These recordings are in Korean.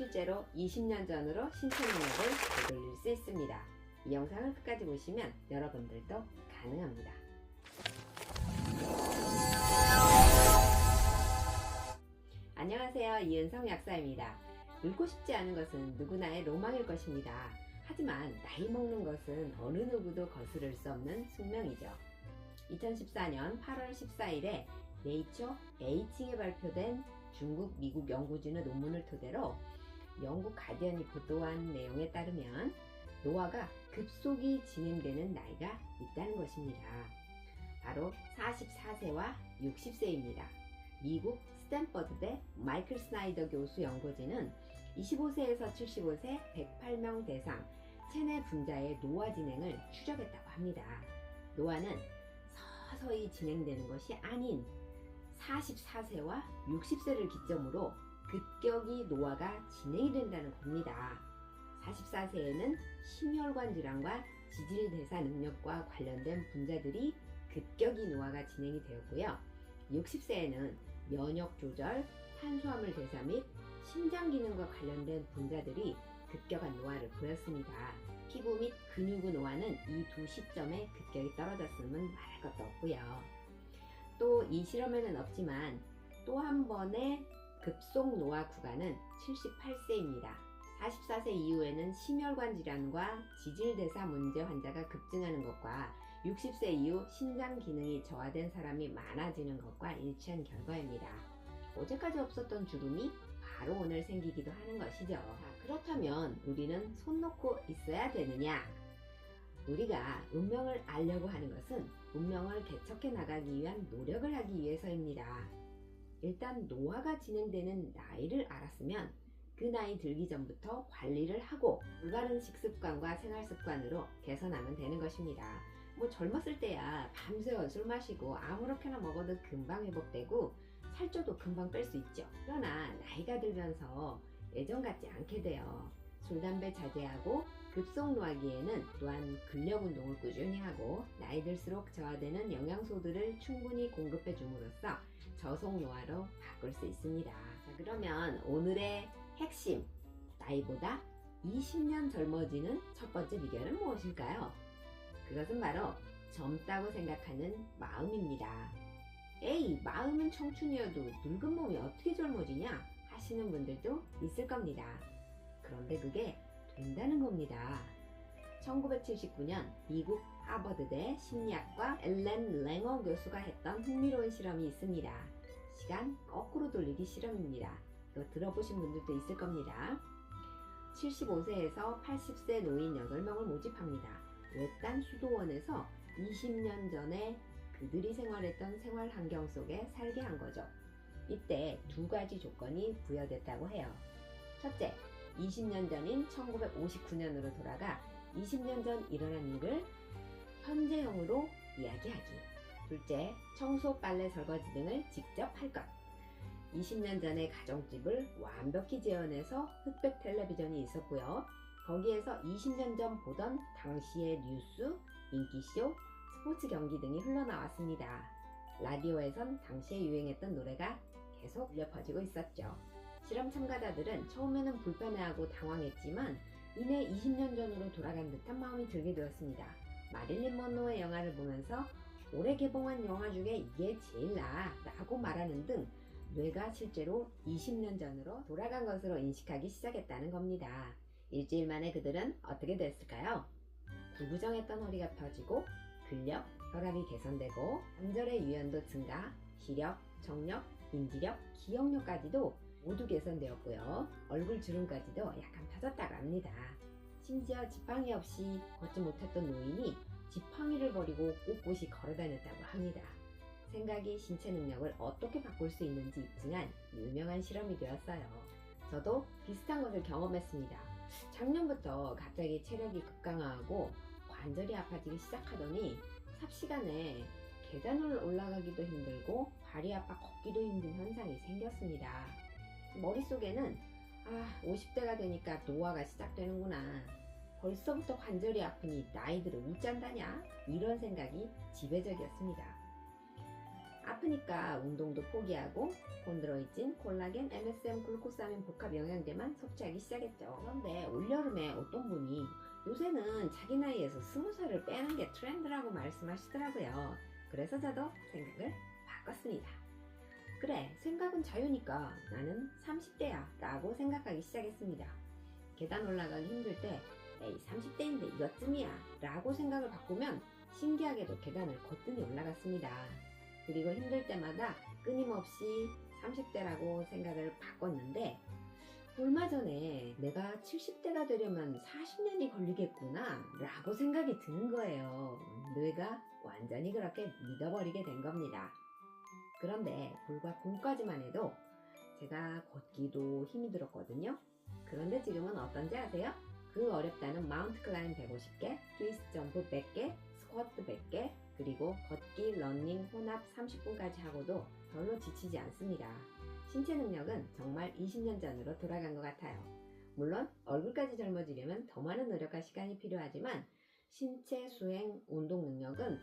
실제로 20년 전으로 신체 능력을 되돌릴 수 있습니다. 이 영상을 끝까지 보시면 여러분들도 가능합니다. 안녕하세요, 이은성 약사입니다. 늙고 싶지 않은 것은 누구나의 로망일 것입니다. 하지만 나이 먹는 것은 어느 누구도 거스를 수 없는 숙명이죠. 2014년 8월 14일에 네이처 에이징에 발표된 중국, 미국 연구진의 논문을 토대로 영국 가디언이 보도한 내용에 따르면 노화가 급속히 진행되는 나이가 있다는 것입니다. 바로 44세와 60세입니다. 미국 스탠퍼드대 마이클 스나이더 교수 연구진은 25세에서 75세 108명 대상 체내 분자의 노화 진행을 추적했다고 합니다. 노화는 서서히 진행되는 것이 아닌 44세와 60세를 기점으로 급격히 노화가 진행이 된다는 겁니다. 44세에는 심혈관 질환과 지질대사 능력과 관련된 분자들이 급격히 노화가 진행이 되었고요. 60세에는 면역 조절, 탄수화물 대사 및 심장 기능과 관련된 분자들이 급격한 노화를 보였습니다. 피부 및 근육의 노화는 이 두 시점에 급격히 떨어졌음은 말할 것도 없고요. 또 이 실험에는 없지만 또 한 번의 급속 노화 구간은 78세입니다. 44세 이후에는 심혈관 질환과 지질대사 문제 환자가 급증하는 것과 60세 이후 신장 기능이 저하된 사람이 많아지는 것과 일치한 결과입니다. 어제까지 없었던 주름이 바로 오늘 생기기도 하는 것이죠. 그렇다면 우리는 손 놓고 있어야 되느냐? 우리가 운명을 알려고 하는 것은 운명을 개척해 나가기 위한 노력을 하기 위해서입니다. 일단 노화가 진행되는 나이를 알았으면 그 나이 들기 전부터 관리를 하고 올바른 식습관과 생활습관으로 개선하면 되는 것입니다. 젊었을 때야 밤새 술 마시고 아무렇게나 먹어도 금방 회복되고 살쪄도 금방 뺄 수 있죠. 그러나 나이가 들면서 예전 같지 않게 돼요. 술, 담배 자제하고 급속 노화기에는 또한 근력 운동을 꾸준히 하고 나이 들수록 저하되는 영양소들을 충분히 공급해 줌으로써 저속 노화로 바꿀 수 있습니다. 자, 그러면 오늘의 핵심, 나이보다 20년 젊어지는 첫 번째 비결은 무엇일까요? 그것은 바로 젊다고 생각하는 마음입니다. 에이, 마음은 청춘이어도 늙은 몸이 어떻게 젊어지냐 하시는 분들도 있을 겁니다. 그런데 그게 된다는 겁니다. 1979년 미국 하버드대 심리학과 엘렌 랭어 교수가 했던 흥미로운 실험이 있습니다. 시간 거꾸로 돌리기 실험입니다. 또 들어보신 분들도 있을 겁니다. 75세에서 80세 노인 8명을 모집합니다. 외딴 수도원에서 20년 전에 그들이 생활했던 생활 환경 속에 살게 한 거죠. 이때 두 가지 조건이 부여됐다고 해요. 첫째, 20년 전인 1959년으로 돌아가 20년 전 일어난 일을 현재형으로 이야기하기. 둘째, 청소, 빨래, 설거지 등을 직접 할 것. 20년 전의 가정집을 완벽히 재현해서 흑백 텔레비전이 있었고요. 거기에서 20년 전 보던 당시의 뉴스, 인기쇼, 스포츠 경기 등이 흘러나왔습니다. 라디오에선 당시에 유행했던 노래가 계속 울려 퍼지고 있었죠. 실험 참가자들은 처음에는 불편해하고 당황했지만 이내 20년 전으로 돌아간 듯한 마음이 들게 되었습니다. 마릴린 먼로의 영화를 보면서 올해 개봉한 영화 중에 이게 제일 나아 라고 말하는 등 뇌가 실제로 20년 전으로 돌아간 것으로 인식하기 시작했다는 겁니다. 일주일 만에 그들은 어떻게 됐을까요? 구부정했던 허리가 펴지고 근력, 혈압이 개선되고 관절의 유연도 증가, 시력, 청력, 인지력, 기억력까지도 모두 개선되었고요. 얼굴 주름까지도 약간 펴졌다고 합니다. 심지어 지팡이 없이 걷지 못했던 노인이 지팡이를 버리고 꼿꼿이 걸어다녔다고 합니다. 생각이 신체 능력을 어떻게 바꿀 수 있는지 입증한 유명한 실험이 되었어요. 저도 비슷한 것을 경험했습니다. 작년부터 갑자기 체력이 급강하고 관절이 아파지기 시작하더니 삽시간에 계단을 올라가기도 힘들고 발이 아파 걷기도 힘든 현상이 생겼습니다. 머릿속에는 50대가 되니까 노화가 시작되는구나. 벌써부터 관절이 아프니 나이 들어 못 잔다냐? 이런 생각이 지배적이었습니다. 아프니까 운동도 포기하고 콘드로이친, 콜라겐, MSM, 글루코사민 복합 영양제만 섭취하기 시작했죠. 그런데 올여름에 어떤 분이 요새는 자기 나이에서 20살을 빼는 게 트렌드라고 말씀하시더라고요. 그래서 저도 생각을 바꿨습니다. 그래, 생각은 자유니까 나는 30대야 라고 생각하기 시작했습니다. 계단 올라가기 힘들 때 에이 30대인데 이것쯤이야 라고 생각을 바꾸면 신기하게도 계단을 거뜬히 올라갔습니다. 그리고 힘들 때마다 끊임없이 30대라고 생각을 바꿨는데 얼마 전에 내가 70대가 되려면 40년이 걸리겠구나 라고 생각이 드는 거예요. 뇌가 완전히 그렇게 믿어버리게 된 겁니다. 그런데 불과 봄까지만 해도 제가 걷기도 힘이 들었거든요. 그런데 지금은 어떤지 아세요? 그 어렵다는 마운트 클라임 150개, 트위스트 점프 100개, 스쿼트 100개, 그리고 걷기, 러닝, 혼합 30분까지 하고도 별로 지치지 않습니다. 신체 능력은 정말 20년 전으로 돌아간 것 같아요. 물론 얼굴까지 젊어지려면 더 많은 노력과 시간이 필요하지만 신체, 수행, 운동 능력은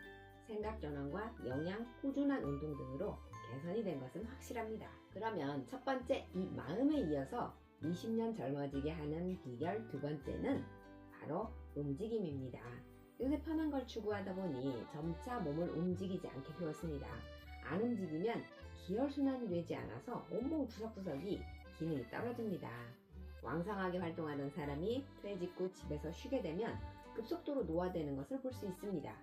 생각 전환과 영양, 꾸준한 운동 등으로 개선이 된 것은 확실합니다. 그러면 첫 번째 이 마음에 이어서 20년 젊어지게 하는 비결 두 번째는 바로 움직임입니다. 요새 편한 걸 추구하다 보니 점차 몸을 움직이지 않게 되었습니다. 안 움직이면 기혈순환이 되지 않아서 온몸 구석구석이 기능이 떨어집니다. 왕성하게 활동하던 사람이 퇴직 후 집에서 쉬게 되면 급속도로 노화되는 것을 볼 수 있습니다.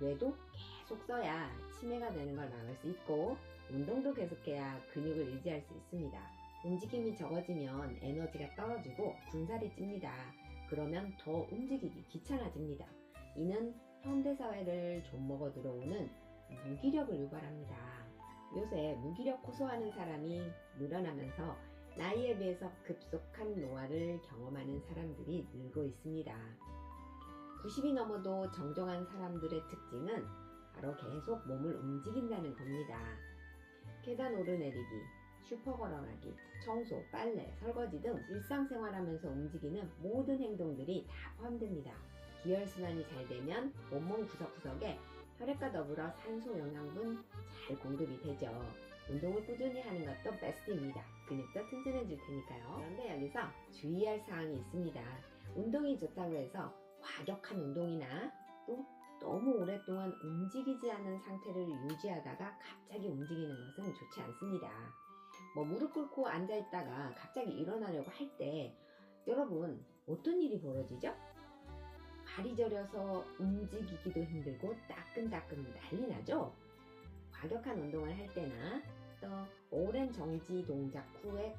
뇌도 계속 써야 치매가 되는 걸 막을 수 있고 운동도 계속해야 근육을 유지할 수 있습니다. 움직임이 적어지면 에너지가 떨어지고 군살이 찝니다. 그러면 더 움직이기 귀찮아집니다. 이는 현대사회를 좀먹어 들어오는 무기력을 유발합니다. 요새 무기력 호소하는 사람이 늘어나면서 나이에 비해서 급속한 노화를 경험하는 사람들이 늘고 있습니다. 90이 넘어도 정정한 사람들의 특징은 바로 계속 몸을 움직인다는 겁니다. 계단 오르내리기, 슈퍼 걸어가기, 청소, 빨래, 설거지 등 일상생활하면서 움직이는 모든 행동들이 다 포함됩니다. 기혈순환이 잘 되면 온몸 구석구석에 혈액과 더불어 산소 영양분 잘 공급이 되죠. 운동을 꾸준히 하는 것도 베스트입니다. 근육도 튼튼해질 테니까요. 그런데 여기서 주의할 사항이 있습니다. 운동이 좋다고 해서 과격한 운동이나 또 너무 오랫동안 움직이지 않는 상태를 유지하다가 갑자기 움직이는 것은 좋지 않습니다. 무릎 꿇고 앉아있다가 갑자기 일어나려고 할 때 여러분 어떤 일이 벌어지죠? 발이 저려서 움직이기도 힘들고 따끔따끔 난리 나죠? 과격한 운동을 할 때나 또 오랜 정지 동작 후에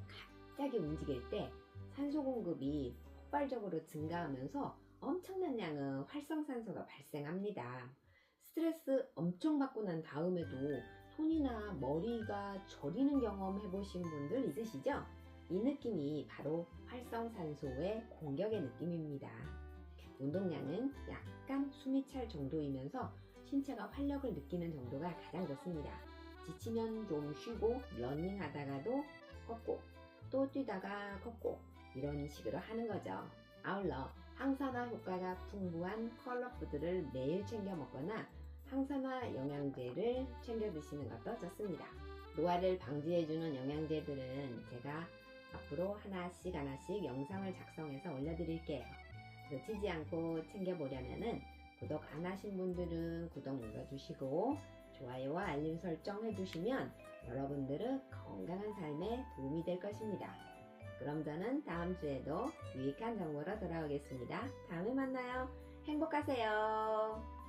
갑자기 움직일 때 산소 공급이 폭발적으로 증가하면서 엄청난 양의 활성산소가 발생합니다. 스트레스 엄청 받고 난 다음에도 손이나 머리가 저리는 경험 해보신 분들 있으시죠? 이 느낌이 바로 활성산소의 공격의 느낌입니다. 운동량은 약간 숨이 찰 정도이면서 신체가 활력을 느끼는 정도가 가장 좋습니다. 지치면 좀 쉬고 러닝 하다가도 걷고 또 뛰다가 걷고 이런 식으로 하는 거죠. 아울러 항산화 효과가 풍부한 컬러푸드를 매일 챙겨 먹거나 항산화 영양제를 챙겨 드시는 것도 좋습니다. 노화를 방지해주는 영양제들은 제가 앞으로 하나씩 영상을 작성해서 올려드릴게요. 놓치지 않고 챙겨보려면은 구독 안 하신 분들은 구독 눌러주시고 좋아요와 알림 설정 해주시면 여러분들의 건강한 삶에 도움이 될 것입니다. 그럼 저는 다음 주에도 유익한 정보로 돌아오겠습니다. 다음에 만나요. 행복하세요.